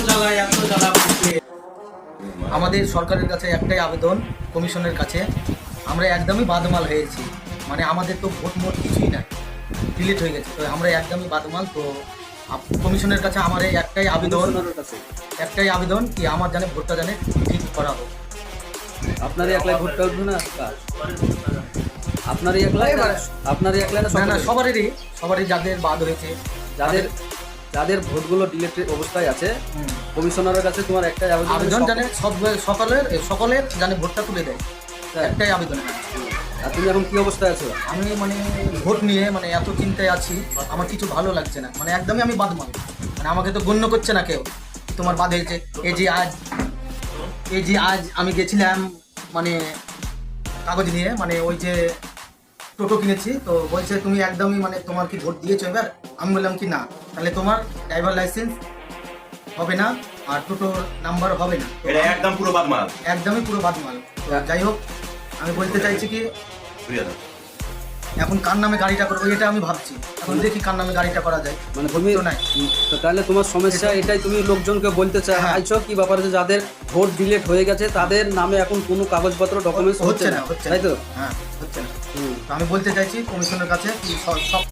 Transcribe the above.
জ্বালা আমাদের সরকারের কাছে একটাই আবেদন, কমিশনের কাছে। আমরা একদমই বাদমাল হয়েছি, মানে আমাদের তো ভোট মোট কিছুই নাই, ডিলিট হয়ে গেছে। তো আমরা একদমই বাদমাল। তো কমিশনের কাছে আমার এই একটাই আবেদন কি আমার জানে ভোটটা জানে ঠিক করা হোক। আপনারই একলাই ভোটটা উঠবে না? আপনারই একলাই না না, সবারই যাদের বাদ হয়েছে, যাদের যাদের ভোটগুলো ডিলেটেড অবস্থায় আছে, কমিশনারের কাছে তোমার একটাই আবেদন জানে সকলের জানে ভোটটা তুলে দেয়, একটাই আবেদন। আর তুমি এখন কি অবস্থায় আছো? আমি মানে ভোট নিয়ে মানে এত চিন্তায় আছি, আমার কিছু ভালো লাগছে না, মানে একদমই আমি বাদমাল। মানে আমাকে তো গণ্য করছে না কেউ, তোমার বাদ হয়েছে। এই যে আজ আমি গেছিলাম মানে কাগজ নিয়ে, মানে ওই যে টোটো কিনেছি, তো বলছে তুমি একদমই মানে তোমার কি ভোট দিয়েছো এবার? আমি বললাম কি না, তাহলে তোমার ড্রাইভার লাইসেন্স হবে না আর টোটোর নাম্বার হবে না। এটা একদম পুরো বাদমাল, একদমই পুরো বাদমাল। তো যাই হোক, আমি বলতে চাইছি কি এখন কার নামে গাড়িটা করবো এটা আমি ভাবছি। এখন দেখি কার নামে গাড়িটা করা যায়। মানে তুমি তো নাই, তো তাহলে তোমার সমস্যা এটাই, তুমি লোকজনকে বলতে চাইছো কি ব্যাপারে যে যাদের ভোট ডিলেট হয়ে গেছে তাদের নামে এখন কোনো কাগজপত্র ডকুমেন্টস হচ্ছে না, তাই তো? হ্যাঁ, হচ্ছে না। তো আমি বলতে চাইছি কমিশনের কাছে কি সব